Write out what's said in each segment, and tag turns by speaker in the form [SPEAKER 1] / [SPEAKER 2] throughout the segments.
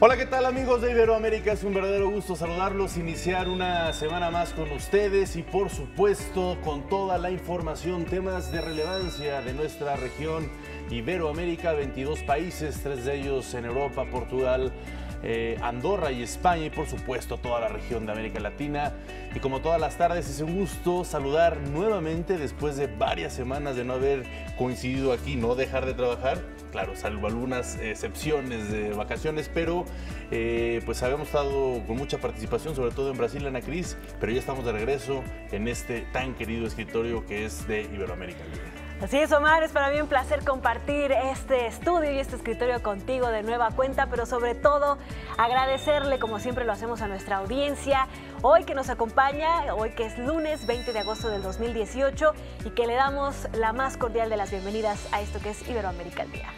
[SPEAKER 1] Hola, ¿qué tal amigos de Iberoamérica? Es un verdadero gusto saludarlos, iniciar una semana más con ustedes y por supuesto con toda la información, temas de relevancia de nuestra región Iberoamérica, 22 países, 3 de ellos en Europa, Portugal, Andorra y España y por supuesto toda la región de América Latina. Y como todas las tardes es un gusto saludar nuevamente después de varias semanas de no haber coincidido aquí, no dejar de trabajar, claro, salvo algunas excepciones de vacaciones, pero pues habíamos estado con mucha participación, sobre todo en Brasil, Ana Cris, pero ya estamos de regreso en este tan querido escritorio que es de Iberoamérica.
[SPEAKER 2] Así es, Omar, es para mí un placer compartir este estudio y este escritorio contigo de nueva cuenta, pero sobre todo agradecerle, como siempre lo hacemos, a nuestra audiencia, hoy que nos acompaña, hoy que es lunes 20 de agosto del 2018 y que le damos la más cordial de las bienvenidas a esto que es Iberoamérica al Día.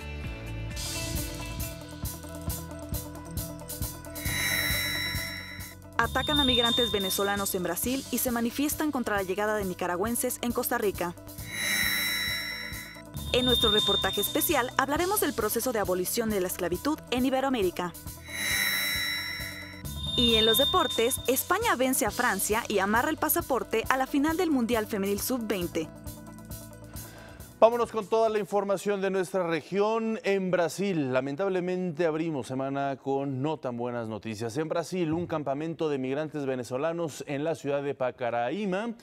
[SPEAKER 3] Atacan a migrantes venezolanos en Brasil y se manifiestan contra la llegada de nicaragüenses en Costa Rica. En nuestro reportaje especial hablaremos del proceso de abolición de la esclavitud en Iberoamérica. Y en los deportes, España vence a Francia y amarra el pasaporte a la final del Mundial Femenil Sub-20.
[SPEAKER 1] Vámonos con toda la información de nuestra región. En Brasil, lamentablemente abrimos semana con no tan buenas noticias. En Brasil, un campamento de migrantes venezolanos en la ciudad de Pacaraima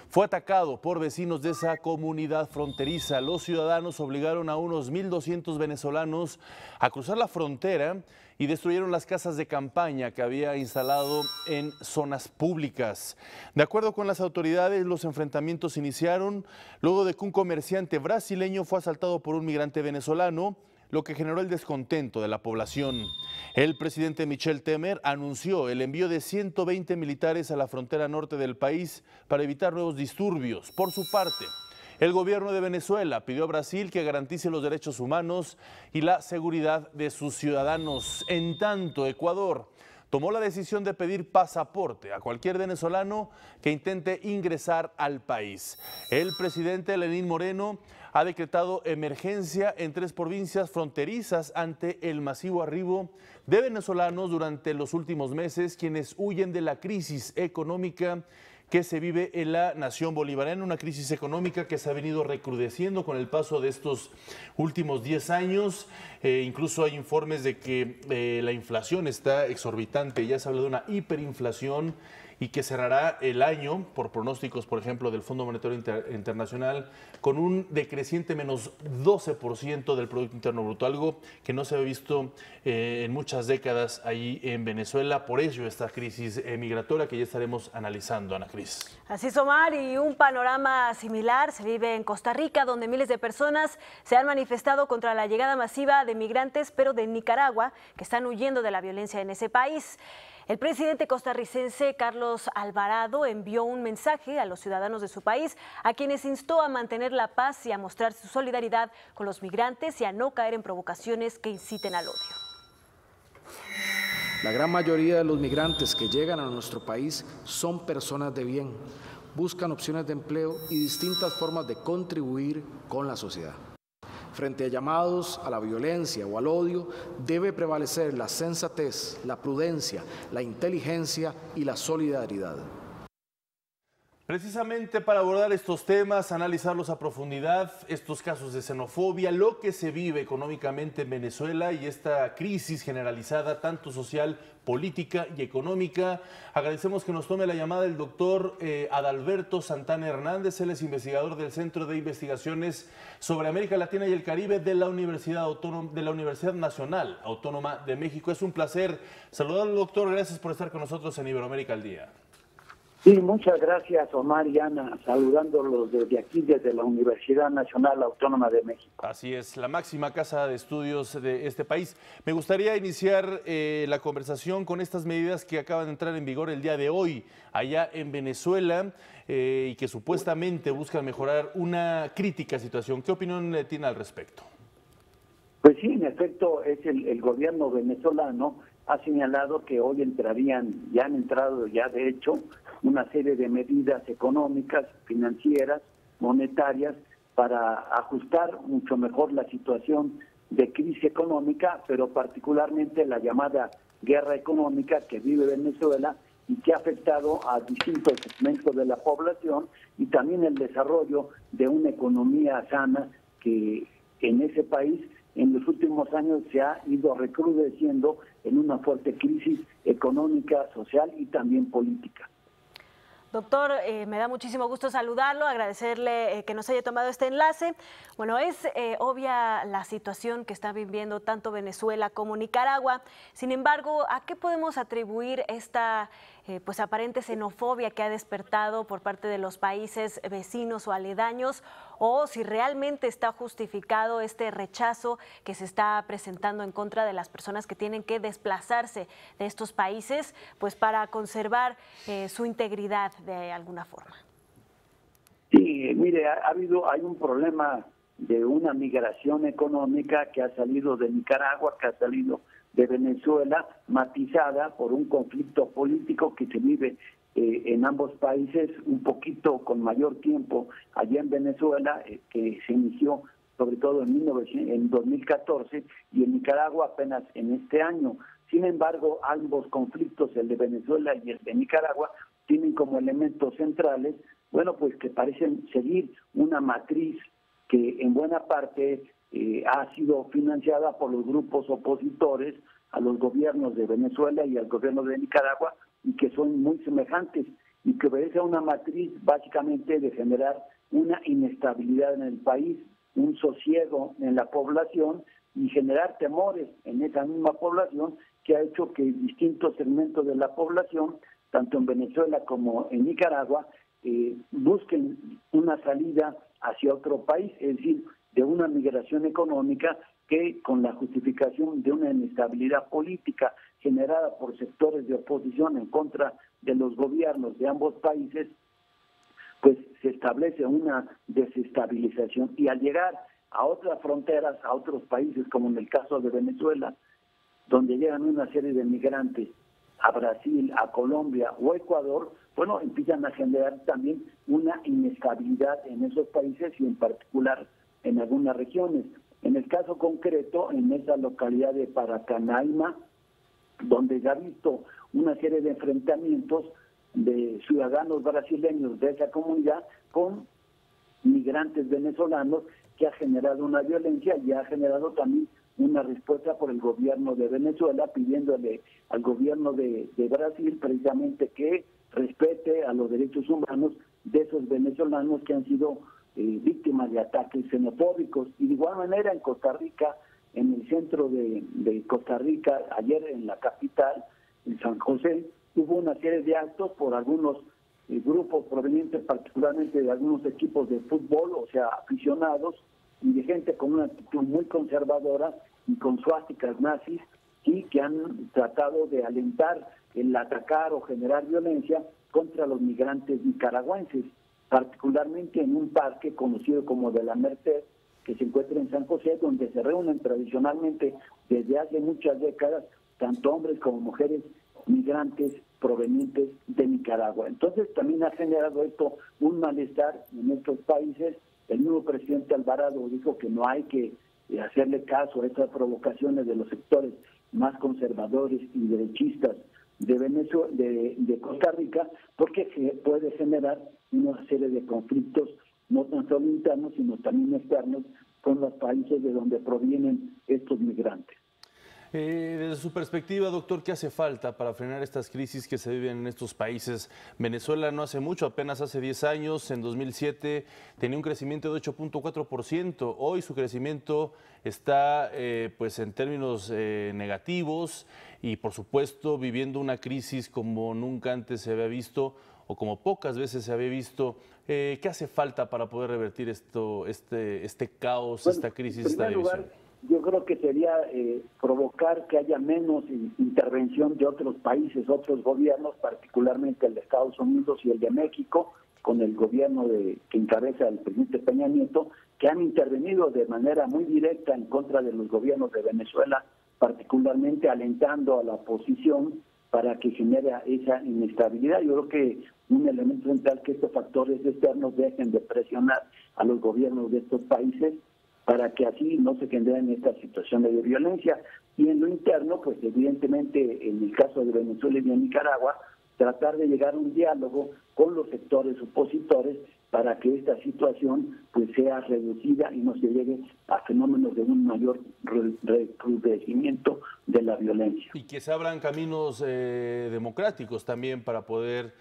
[SPEAKER 1] fue atacado por vecinos de esa comunidad fronteriza. Los ciudadanos obligaron a unos 1.200 venezolanos a cruzar la frontera y destruyeron las casas de campaña que había instalado en zonas públicas. De acuerdo con las autoridades, los enfrentamientos iniciaron luego de que un comerciante brasileño fue asaltado por un migrante venezolano, lo que generó el descontento de la población. El presidente Michel Temer anunció el envío de 120 militares a la frontera norte del país para evitar nuevos disturbios. Por su parte, el gobierno de Venezuela pidió a Brasil que garantice los derechos humanos y la seguridad de sus ciudadanos. En tanto, Ecuador tomó la decisión de pedir pasaporte a cualquier venezolano que intente ingresar al país. El presidente Lenín Moreno ha decretado emergencia en 3 provincias fronterizas ante el masivo arribo de venezolanos durante los últimos meses, quienes huyen de la crisis económica que se vive en la nación bolivariana, una crisis económica que se ha venido recrudeciendo con el paso de estos últimos 10 años. Incluso hay informes de que la inflación está exorbitante, ya se habla de una hiperinflación y que cerrará el año, por pronósticos, por ejemplo, del Fondo Monetario Internacional, con un decreciente menos 12% del Producto Interno Bruto, algo que no se había visto en muchas décadas ahí en Venezuela. Por ello, esta crisis migratoria que ya estaremos analizando, Ana Cris.
[SPEAKER 2] Así es, Omar, y un panorama similar se vive en Costa Rica, donde miles de personas se han manifestado contra la llegada masiva de migrantes, pero de Nicaragua, que están huyendo de la violencia en ese país. El presidente costarricense Carlos Alvarado envió un mensaje a los ciudadanos de su país, a quienes instó a mantener la paz y a mostrar su solidaridad con los migrantes y a no caer en provocaciones que inciten al odio.
[SPEAKER 4] La gran mayoría de los migrantes que llegan a nuestro país son personas de bien, buscan opciones de empleo y distintas formas de contribuir con la sociedad. Frente a llamados a la violencia o al odio, debe prevalecer la sensatez, la prudencia, la inteligencia y la solidaridad.
[SPEAKER 1] Precisamente para abordar estos temas, analizarlos a profundidad, estos casos de xenofobia, lo que se vive económicamente en Venezuela y esta crisis generalizada, tanto social, política y económica. Agradecemos que nos tome la llamada el doctor Adalberto Santana Hernández. Él es investigador del Centro de Investigaciones sobre América Latina y el Caribe de la Universidad Nacional Autónoma de México. Es un placer saludarlo, doctor. Gracias por estar con nosotros en Iberoamérica al Día.
[SPEAKER 5] Sí, muchas gracias, Omar y Ana, saludándolos desde aquí, desde la Universidad Nacional Autónoma de México.
[SPEAKER 1] Así es, la máxima casa de estudios de este país. Me gustaría iniciar la conversación con estas medidas que acaban de entrar en vigor el día de hoy, allá en Venezuela, y que supuestamente buscan mejorar una crítica situación. ¿Qué opinión tiene al respecto?
[SPEAKER 5] Pues sí, en efecto, es el gobierno venezolano ha señalado que hoy entrarían, ya han entrado ya de hecho, una serie de medidas económicas, financieras, monetarias, para ajustar mucho mejor la situación de crisis económica, pero particularmente la llamada guerra económica que vive Venezuela y que ha afectado a distintos segmentos de la población, y también el desarrollo de una economía sana que en ese país en los últimos años se ha ido recrudeciendo en una fuerte crisis económica, social y también política.
[SPEAKER 2] Doctor, me da muchísimo gusto saludarlo, agradecerle que nos haya tomado este enlace. Bueno, es obvia la situación que están viviendo tanto Venezuela como Nicaragua. Sin embargo, ¿a qué podemos atribuir esta pues aparente xenofobia que ha despertado por parte de los países vecinos o aledaños? O si realmente está justificado este rechazo que se está presentando en contra de las personas que tienen que desplazarse de estos países, pues para conservar su integridad de alguna forma.
[SPEAKER 5] Sí, mire, hay un problema de una migración económica que ha salido de Nicaragua, que ha salido de Venezuela, matizada por un conflicto político que se vive en ambos países, un poquito con mayor tiempo allá en Venezuela, que se inició sobre todo en 2014, y en Nicaragua apenas en este año. Sin embargo, ambos conflictos, el de Venezuela y el de Nicaragua, tienen como elementos centrales, bueno, pues que parecen seguir una matriz que en buena parte ha sido financiada por los grupos opositores a los gobiernos de Venezuela y al gobierno de Nicaragua, y que son muy semejantes, y que obedece a una matriz básicamente de generar una inestabilidad en el país, un sosiego en la población y generar temores en esa misma población, que ha hecho que distintos segmentos de la población, tanto en Venezuela como en Nicaragua, busquen una salida hacia otro país, es decir, de una migración económica que, con la justificación de una inestabilidad política generada por sectores de oposición en contra de los gobiernos de ambos países, pues se establece una desestabilización. Y al llegar a otras fronteras, a otros países, como en el caso de Venezuela, donde llegan una serie de migrantes a Brasil, a Colombia o Ecuador, bueno, empiezan a generar también una inestabilidad en esos países y en particular en algunas regiones. En el caso concreto, en esa localidad de Paracanaima, donde se ha visto una serie de enfrentamientos de ciudadanos brasileños de esa comunidad con migrantes venezolanos, que ha generado una violencia y ha generado también una respuesta por el gobierno de Venezuela, pidiéndole al gobierno de Brasil precisamente que respete a los derechos humanos de esos venezolanos que han sido víctimas de ataques xenofóbicos. Y de igual manera en Costa Rica, en el centro de Costa Rica, ayer en la capital, en San José, hubo una serie de actos por algunos grupos provenientes particularmente de algunos equipos de fútbol, o sea, aficionados, y de gente con una actitud muy conservadora y con suásticas nazis, y que han tratado de alentar el atacar o generar violencia contra los migrantes nicaragüenses, particularmente en un parque conocido como de la Merced, que se encuentra en San José, donde se reúnen tradicionalmente desde hace muchas décadas tanto hombres como mujeres migrantes provenientes de Nicaragua. Entonces también ha generado esto un malestar en estos países. El nuevo presidente Alvarado dijo que no hay que hacerle caso a estas provocaciones de los sectores más conservadores y derechistas de Venezuela, de Costa Rica, porque puede generar una serie de conflictos no tan solo internos, sino también externos con los países de donde provienen estos migrantes.
[SPEAKER 1] Desde su perspectiva, doctor, ¿qué hace falta para frenar estas crisis que se viven en estos países? Venezuela no hace mucho, apenas hace 10 años, en 2007, tenía un crecimiento de 8.4%. Hoy su crecimiento está pues en términos negativos y, por supuesto, viviendo una crisis como nunca antes se había visto o como pocas veces se había visto. ¿Qué hace falta para poder revertir este caos, esta crisis, esta división?
[SPEAKER 5] Yo creo que sería provocar que haya menos intervención de otros países, otros gobiernos, particularmente el de Estados Unidos y el de México, con el gobierno que encabeza el presidente Peña Nieto, que han intervenido de manera muy directa en contra de los gobiernos de Venezuela, particularmente alentando a la oposición para que genere esa inestabilidad. Yo creo que un elemento central es que estos factores externos dejen de presionar a los gobiernos de estos países para que así no se generen estas situaciones de violencia. Y en lo interno, pues evidentemente en el caso de Venezuela y de Nicaragua, tratar de llegar a un diálogo con los sectores opositores para que esta situación pues sea reducida y no se llegue a fenómenos de un mayor recrudecimiento de la violencia.
[SPEAKER 1] Y que se abran caminos democráticos también para poder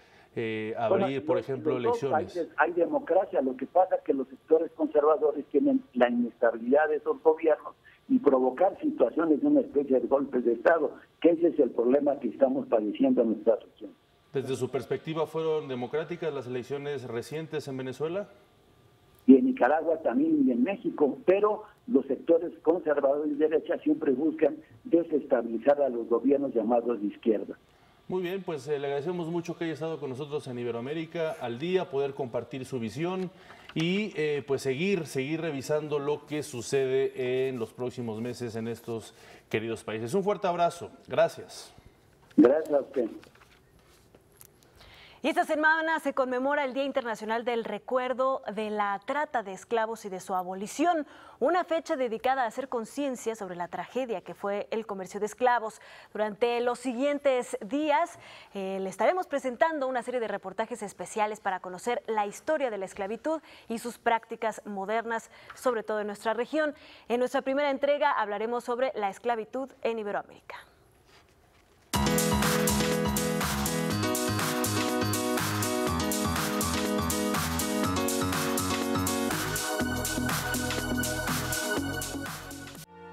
[SPEAKER 1] abrir, por ejemplo, elecciones.
[SPEAKER 5] Hay democracia, lo que pasa es que los sectores conservadores tienen la inestabilidad de esos gobiernos y provocar situaciones de una especie de golpes de Estado, que ese es el problema que estamos padeciendo en nuestra región.
[SPEAKER 1] ¿Desde su perspectiva fueron democráticas las elecciones recientes en Venezuela?
[SPEAKER 5] Y en Nicaragua también y en México, pero los sectores conservadores de derecha siempre buscan desestabilizar a los gobiernos llamados de izquierda.
[SPEAKER 1] Muy bien, pues le agradecemos mucho que haya estado con nosotros en Iberoamérica al día, poder compartir su visión y pues seguir revisando lo que sucede en los próximos meses en estos queridos países. Un fuerte abrazo. Gracias.
[SPEAKER 5] Gracias a usted.
[SPEAKER 2] Y esta semana se conmemora el Día Internacional del Recuerdo de la Trata de Esclavos y de su abolición, una fecha dedicada a hacer conciencia sobre la tragedia que fue el comercio de esclavos. Durante los siguientes días le estaremos presentando una serie de reportajes especiales para conocer la historia de la esclavitud y sus prácticas modernas, sobre todo en nuestra región. En nuestra primera entrega hablaremos sobre la esclavitud en Iberoamérica.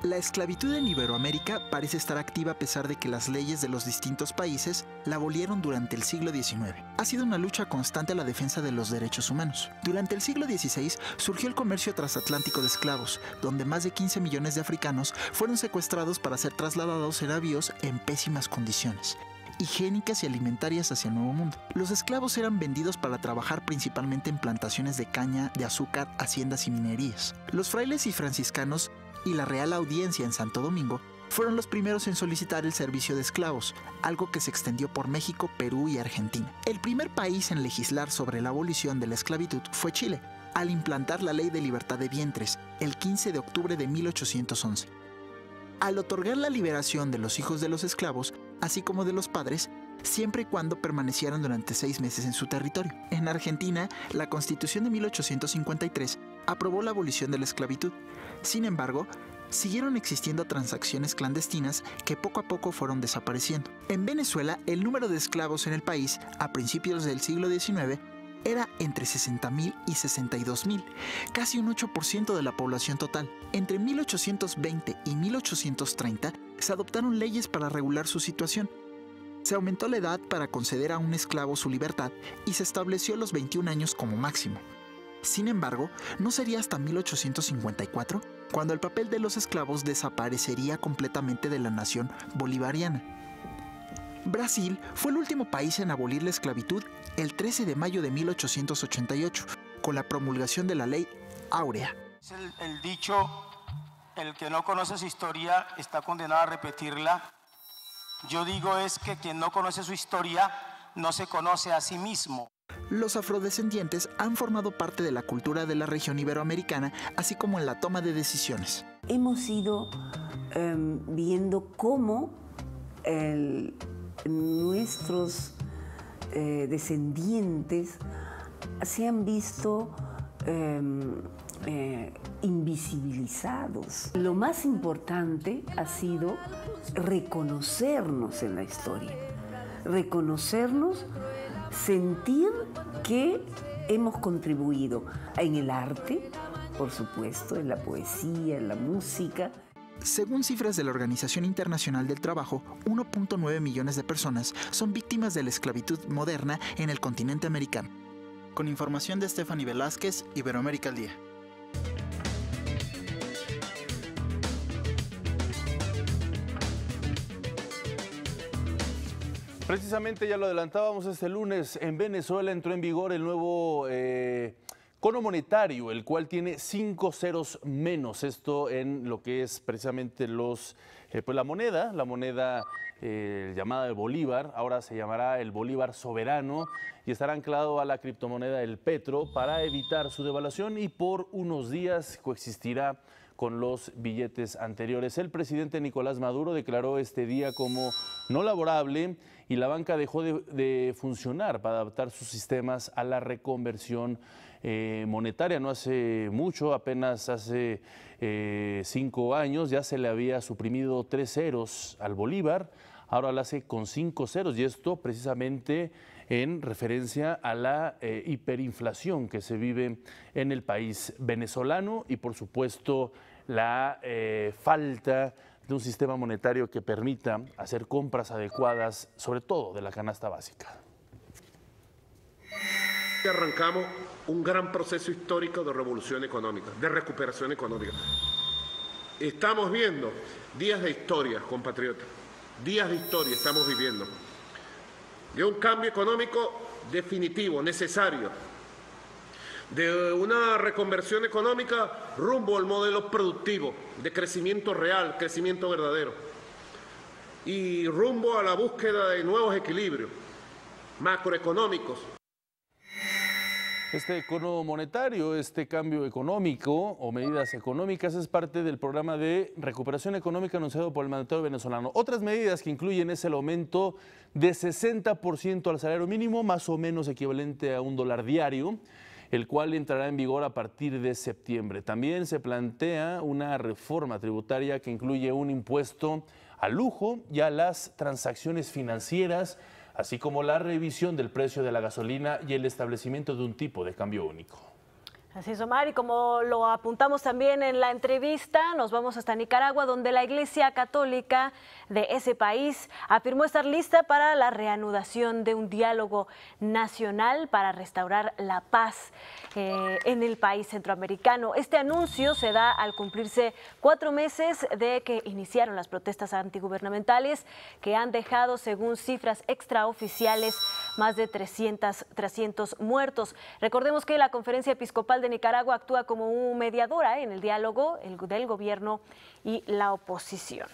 [SPEAKER 6] La esclavitud en Iberoamérica parece estar activa a pesar de que las leyes de los distintos países la abolieron durante el siglo XIX. Ha sido una lucha constante a la defensa de los derechos humanos. Durante el siglo XVI surgió el comercio transatlántico de esclavos, donde más de 15 millones de africanos fueron secuestrados para ser trasladados en navíos en pésimas condiciones, higiénicas y alimentarias hacia el Nuevo Mundo. Los esclavos eran vendidos para trabajar principalmente en plantaciones de caña, de azúcar, haciendas y minerías. Los frailes y franciscanos y la Real Audiencia en Santo Domingo fueron los primeros en solicitar el servicio de esclavos, algo que se extendió por México, Perú y Argentina. El primer país en legislar sobre la abolición de la esclavitud fue Chile, al implantar la Ley de Libertad de Vientres, el 15 de octubre de 1811. Al otorgar la liberación de los hijos de los esclavos, así como de los padres, siempre y cuando permanecieran durante 6 meses en su territorio. En Argentina, la Constitución de 1853 aprobó la abolición de la esclavitud. Sin embargo, siguieron existiendo transacciones clandestinas que poco a poco fueron desapareciendo. En Venezuela, el número de esclavos en el país a principios del siglo XIX era entre 60.000 y 62.000, casi un 8% de la población total. Entre 1820 y 1830 se adoptaron leyes para regular su situación. Se aumentó la edad para conceder a un esclavo su libertad y se estableció los 21 años como máximo. Sin embargo, no sería hasta 1854 cuando el papel de los esclavos desaparecería completamente de la nación bolivariana. Brasil fue el último país en abolir la esclavitud el 13 de mayo de 1888, con la promulgación de la Ley Áurea.
[SPEAKER 7] Es el dicho, el que no conoce su historia está condenado a repetirla. Yo digo es que quien no conoce su historia no se conoce a sí mismo.
[SPEAKER 6] Los afrodescendientes han formado parte de la cultura de la región iberoamericana, así como en la toma de decisiones.
[SPEAKER 8] Hemos ido viendo cómo nuestros descendientes se han visto invisibilizados. Lo más importante ha sido reconocernos en la historia, reconocernos, sentir que hemos contribuido en el arte, por supuesto, en la poesía, en la música.
[SPEAKER 6] Según cifras de la Organización Internacional del Trabajo, 1.9 millones de personas son víctimas de la esclavitud moderna en el continente americano. Con información de Stephanie Velázquez, Iberoamérica al Día.
[SPEAKER 1] Precisamente ya lo adelantábamos este lunes, en Venezuela entró en vigor el nuevo cono monetario, el cual tiene 5 ceros menos. Esto en lo que es precisamente pues la moneda llamada el bolívar, ahora se llamará el bolívar soberano y estará anclado a la criptomoneda el petro para evitar su devaluación y por unos días coexistirá con los billetes anteriores. El presidente Nicolás Maduro declaró este día como no laborable y la banca dejó de funcionar para adaptar sus sistemas a la reconversión monetaria. No hace mucho, apenas hace 5 años, ya se le había suprimido 3 ceros al bolívar, ahora lo hace con 5 ceros y esto precisamente en referencia a la hiperinflación que se vive en el país venezolano y por supuesto la falta de un sistema monetario que permita hacer compras adecuadas, sobre todo de la canasta básica.
[SPEAKER 9] Arrancamos un gran proceso histórico de revolución económica, de recuperación económica. Estamos viendo días de historia, compatriotas, días de historia estamos viviendo, de un cambio económico definitivo, necesario, de una reconversión económica rumbo al modelo productivo, de crecimiento real, crecimiento verdadero, y rumbo a la búsqueda de nuevos equilibrios macroeconómicos.
[SPEAKER 1] Este cono monetario, este cambio económico o medidas económicas es parte del programa de recuperación económica anunciado por el mandatario venezolano. Otras medidas que incluyen es el aumento de 60% al salario mínimo, más o menos equivalente a $1 diario, el cual entrará en vigor a partir de septiembre. También se plantea una reforma tributaria que incluye un impuesto al lujo y a las transacciones financieras, así como la revisión del precio de la gasolina y el establecimiento de un tipo de cambio único.
[SPEAKER 2] Así es, Omar, y como lo apuntamos también en la entrevista, nos vamos hasta Nicaragua, donde la Iglesia Católica de ese país afirmó estar lista para la reanudación de un diálogo nacional para restaurar la paz en el país centroamericano. Este anuncio se da al cumplirse 4 meses de que iniciaron las protestas antigubernamentales que han dejado, según cifras extraoficiales, más de 300 muertos. Recordemos que la Conferencia Episcopal de Nicaragua actúa como mediadora en el diálogo del gobierno y la oposición.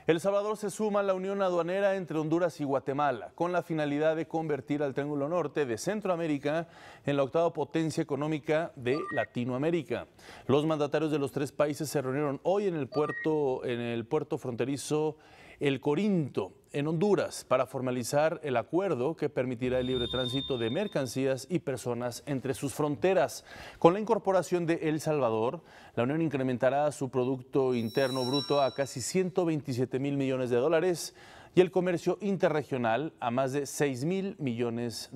[SPEAKER 1] El Salvador se suma a la unión aduanera entre Honduras y Guatemala con la finalidad de convertir al Triángulo Norte de Centroamérica en la 8ª potencia económica de Latinoamérica. Los mandatarios de los 3 países se reunieron hoy en el puerto fronterizo El Corinto, en Honduras, para formalizar el acuerdo que permitirá el libre tránsito de mercancías y personas entre sus fronteras. Con la incorporación de El Salvador, la Unión incrementará su Producto Interno Bruto a casi $127.000 millones y el comercio interregional a más de $6.000 millones.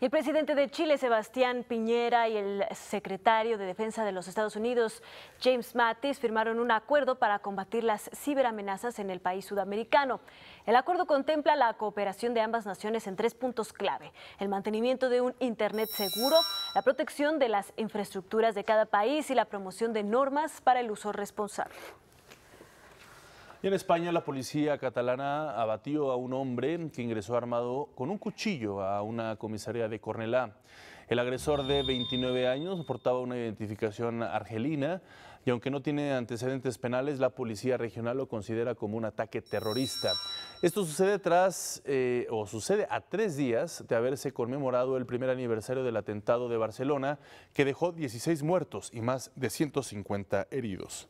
[SPEAKER 2] El presidente de Chile, Sebastián Piñera, y el secretario de Defensa de los Estados Unidos, James Mattis, firmaron un acuerdo para combatir las ciberamenazas en el país sudamericano. El acuerdo contempla la cooperación de ambas naciones en 3 puntos clave: el mantenimiento de un Internet seguro, la protección de las infraestructuras de cada país y la promoción de normas para el uso responsable.
[SPEAKER 1] Y en España, la policía catalana abatió a un hombre que ingresó armado con un cuchillo a una comisaría de Cornellà. El agresor, de 29 años, portaba una identificación argelina y aunque no tiene antecedentes penales, la policía regional lo considera como un ataque terrorista. Esto sucede sucede a 3 días de haberse conmemorado el primer aniversario del atentado de Barcelona, que dejó 16 muertos y más de 150 heridos.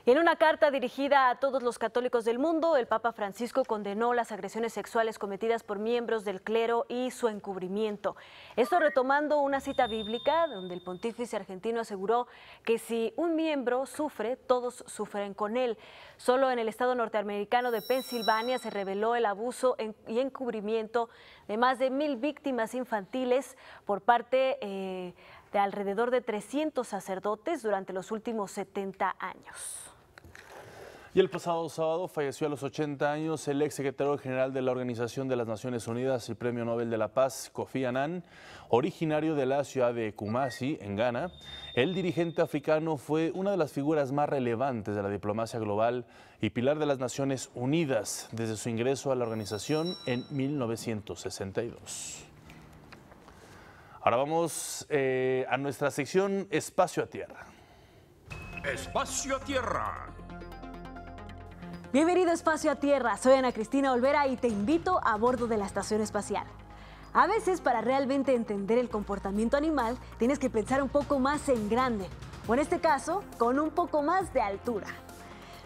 [SPEAKER 2] En una carta dirigida a todos los católicos del mundo, el Papa Francisco condenó las agresiones sexuales cometidas por miembros del clero y su encubrimiento. Esto retomando una cita bíblica donde el pontífice argentino aseguró que si un miembro sufre, todos sufren con él. Solo en el estado norteamericano de Pensilvania se reveló el abuso y encubrimiento de más de 1.000 víctimas infantiles por parte de alrededor de 300 sacerdotes durante los últimos 70 años.
[SPEAKER 1] Y el pasado sábado falleció a los 80 años el ex secretario general de la Organización de las Naciones Unidas y Premio Nobel de la Paz, Kofi Annan, originario de la ciudad de Kumasi, en Ghana. El dirigente africano fue una de las figuras más relevantes de la diplomacia global y pilar de las Naciones Unidas desde su ingreso a la organización en 1962. Ahora vamos a nuestra sección Espacio a Tierra.
[SPEAKER 10] Espacio a Tierra.
[SPEAKER 2] Bienvenido a Espacio a Tierra, soy Ana Cristina Olvera y te invito a bordo de la Estación Espacial. A veces, para realmente entender el comportamiento animal, tienes que pensar un poco más en grande, o en este caso, con un poco más de altura.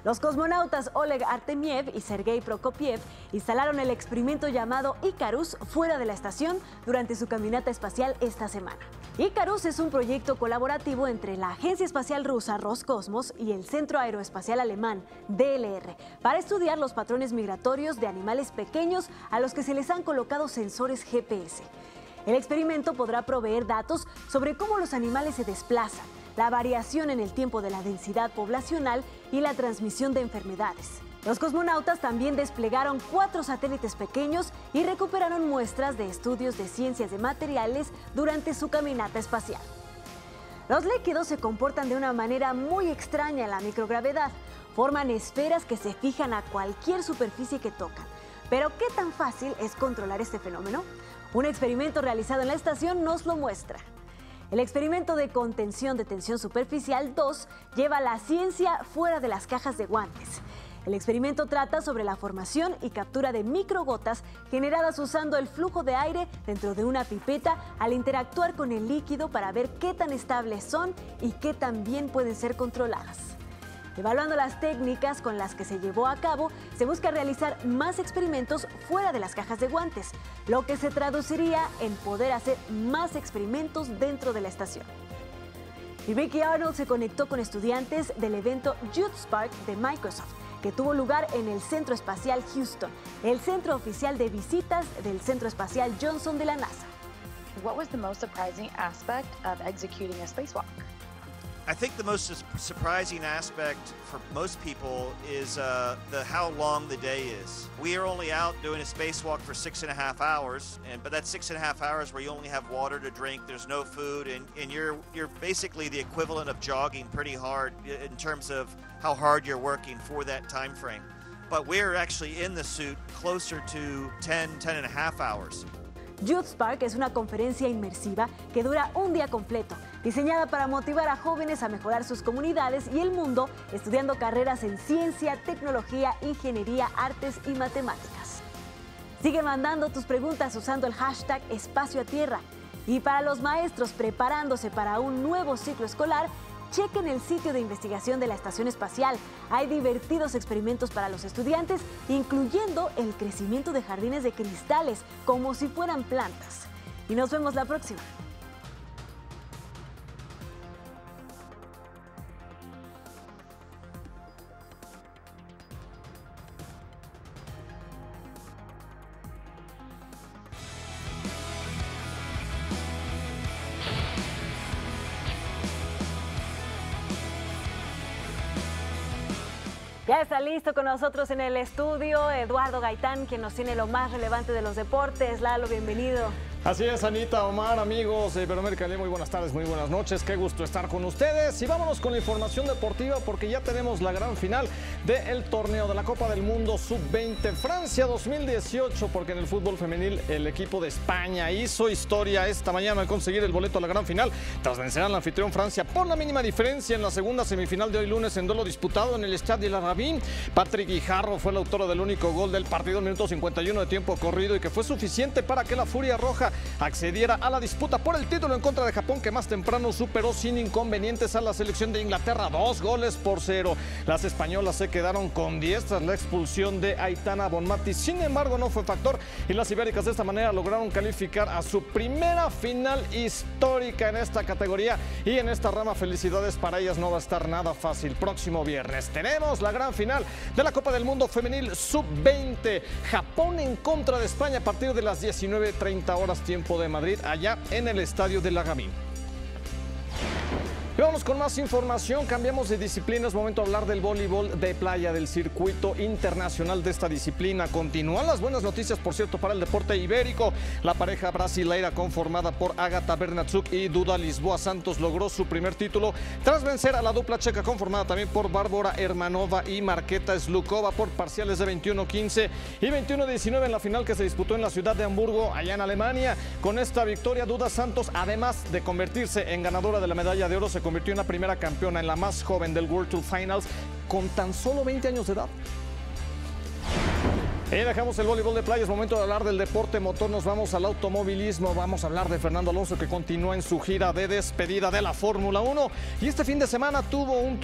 [SPEAKER 2] Los cosmonautas Oleg Artemiev y Sergei Prokopiev instalaron el experimento llamado Icarus fuera de la estación durante su caminata espacial esta semana. Icarus es un proyecto colaborativo entre la Agencia Espacial Rusa Roscosmos y el Centro Aeroespacial Alemán, DLR, para estudiar los patrones migratorios de animales pequeños a los que se les han colocado sensores GPS. El experimento podrá proveer datos sobre cómo los animales se desplazan, la variación en el tiempo de la densidad poblacional y la transmisión de enfermedades. Los cosmonautas también desplegaron 4 satélites pequeños y recuperaron muestras de estudios de ciencias de materiales durante su caminata espacial. Los líquidos se comportan de una manera muy extraña en la microgravedad. Forman esferas que se fijan a cualquier superficie que tocan. Pero ¿qué tan fácil es controlar este fenómeno? Un experimento realizado en la estación nos lo muestra. El experimento de contención de tensión superficial 2 lleva la ciencia fuera de las cajas de guantes. El experimento trata sobre la formación y captura de microgotas generadas usando el flujo de aire dentro de una pipeta al interactuar con el líquido para ver qué tan estables son y qué tan bien pueden ser controladas. Evaluando las técnicas con las que se llevó a cabo, se busca realizar más experimentos fuera de las cajas de guantes, lo que se traduciría en poder hacer más experimentos dentro de la estación. Y Ricky Arnold se conectó con estudiantes del evento Youth Spark de Microsoft, que tuvo lugar en el Centro Espacial Houston, el centro oficial de visitas del Centro Espacial Johnson de la NASA.
[SPEAKER 11] What was the most surprising aspect of executing a spacewalk?
[SPEAKER 12] I think the most surprising aspect for most people is how long the day is. We are only out doing a spacewalk for 6.5 hours, but that's 6.5 hours where you only have water to drink, there's no food, and you're basically the equivalent of jogging pretty hard in terms of how hard you're working for that time frame. But we're actually in the suit closer to 10.5 hours.
[SPEAKER 2] Youth Spark es una conferencia inmersiva que dura un día completo, diseñada para motivar a jóvenes a mejorar sus comunidades y el mundo estudiando carreras en ciencia, tecnología, ingeniería, artes y matemáticas. Sigue mandando tus preguntas usando el hashtag Espacio a Tierra. Y para los maestros preparándose para un nuevo ciclo escolar, chequen el sitio de investigación de la Estación Espacial. Hay divertidos experimentos para los estudiantes, incluyendo el crecimiento de jardines de cristales, como si fueran plantas. Y nos vemos la próxima. Ya está listo con nosotros en el estudio Eduardo Gaitán, quien nos tiene lo más relevante de los deportes. Lalo, bienvenido.
[SPEAKER 13] Así es, Anita, Omar, amigos de Iberoamérica, muy buenas tardes, muy buenas noches, qué gusto estar con ustedes. Y vámonos con la información deportiva porque ya tenemos la gran final del torneo de la Copa del Mundo Sub-20 Francia 2018, porque en el fútbol femenil el equipo de España hizo historia esta mañana al conseguir el boleto a la gran final tras vencer al anfitrión Francia por la mínima diferencia en la segunda semifinal de hoy lunes en duelo disputado en el Stade de la Rabin. Patrick Guijarro fue el autor del único gol del partido en minuto 51 de tiempo corrido y que fue suficiente para que la Furia Roja accediera a la disputa por el título en contra de Japón, que más temprano superó sin inconvenientes a la selección de Inglaterra 2-0. Las españolas se quedaron con 10 tras la expulsión de Aitana Bonmati. Sin embargo, no fue factor y las ibéricas de esta manera lograron calificar a su primera final histórica en esta categoría y en esta rama. Felicidades para ellas, no va a estar nada fácil. Próximo viernes tenemos la gran final de la Copa del Mundo Femenil Sub-20. Japón en contra de España a partir de las 19:30 horas tiempo de Madrid, allá en el estadio de la Gamín. Y vamos con más información, cambiamos de disciplina, es momento de hablar del voleibol de playa, del circuito internacional de esta disciplina. Continúan las buenas noticias, por cierto, para el deporte ibérico. La pareja brasileira conformada por Agata Bernatczuk y Duda Lisboa Santos logró su primer título tras vencer a la dupla checa conformada también por Bárbara Hermanova y Marketa Slukova por parciales de 21-15 y 21-19 en la final que se disputó en la ciudad de Hamburgo, allá en Alemania. Con esta victoria, Duda Santos, además de convertirse en ganadora de la medalla de oro, se convirtió en la primera campeona, en la más joven del World Tour Finals, con tan solo 20 años de edad. Y dejamos el voleibol de playa, es momento de hablar del deporte motor, nos vamos al automovilismo, vamos a hablar de Fernando Alonso, que continúa en su gira de despedida de la Fórmula 1 y este fin de semana tuvo una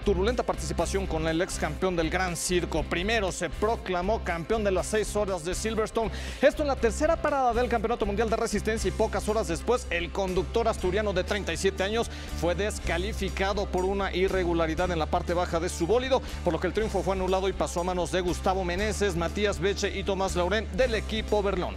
[SPEAKER 13] turbulenta participación con el ex campeón del Gran Circo. Primero se proclamó campeón de las 6 horas de Silverstone, esto en la tercera parada del Campeonato Mundial de Resistencia, y pocas horas después el conductor asturiano de 37 años fue descalificado por una irregularidad en la parte baja de su bólido, por lo que el triunfo fue anulado y pasó a manos de Gustavo Meneses, Matías Beche y Tomás Laurent del equipo Berlón.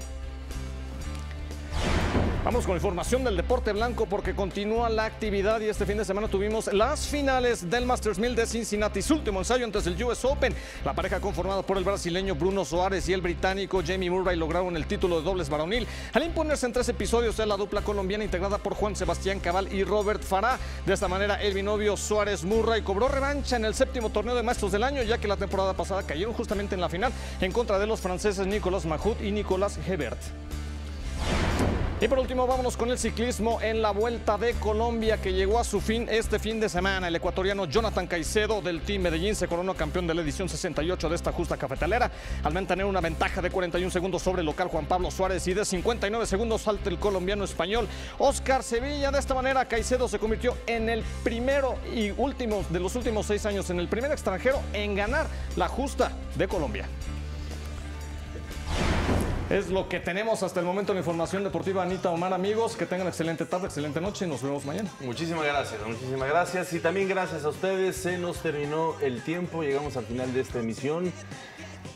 [SPEAKER 13] Vamos con información del deporte blanco porque continúa la actividad y este fin de semana tuvimos las finales del Masters 1000 de Cincinnati, su último ensayo antes del US Open. La pareja conformada por el brasileño Bruno Soares y el británico Jamie Murray lograron el título de dobles varonil al imponerse en 3 episodios de la dupla colombiana integrada por Juan Sebastián Cabal y Robert Farah. De esta manera el binomio Soares-Murray cobró revancha en el 7º torneo de Maestros del año, ya que la temporada pasada cayeron justamente en la final en contra de los franceses Nicolas Mahut y Nicolas Hebert. Y por último, vámonos con el ciclismo en la Vuelta de Colombia, que llegó a su fin este fin de semana. El ecuatoriano Jonathan Caicedo del Team Medellín se coronó campeón de la edición 68 de esta justa cafetalera, al mantener una ventaja de 41 segundos sobre el local Juan Pablo Suárez y de 59 segundos ante el colombiano español Oscar Sevilla. De esta manera, Caicedo se convirtió en el primero y último de los últimos 6 años, en el primer extranjero en ganar la justa de Colombia. Es lo que tenemos hasta el momento en la información deportiva. Anita, Omar, amigos, que tengan excelente tarde, excelente noche y nos vemos mañana.
[SPEAKER 1] Muchísimas gracias y también gracias a ustedes. Se nos terminó el tiempo, llegamos al final de esta emisión.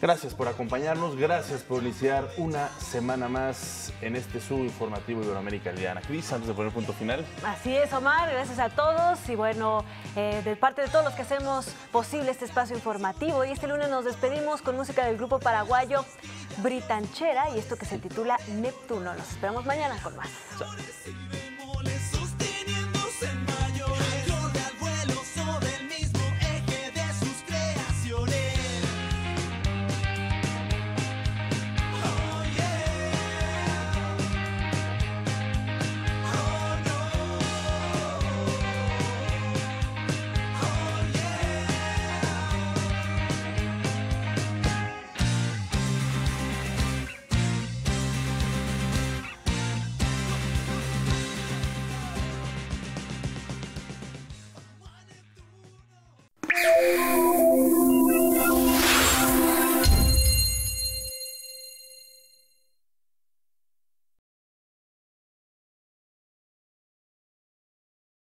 [SPEAKER 1] Gracias por acompañarnos, gracias por iniciar una semana más en este subinformativo Iberoamérica Liana. Cris, antes de poner punto final.
[SPEAKER 2] Así es, Omar, gracias a todos y bueno, de parte de todos los que hacemos posible este espacio informativo. Y este lunes nos despedimos con música del grupo paraguayo Britanchera y esto que se titula Neptuno. Nos esperamos mañana con más.
[SPEAKER 1] Chao.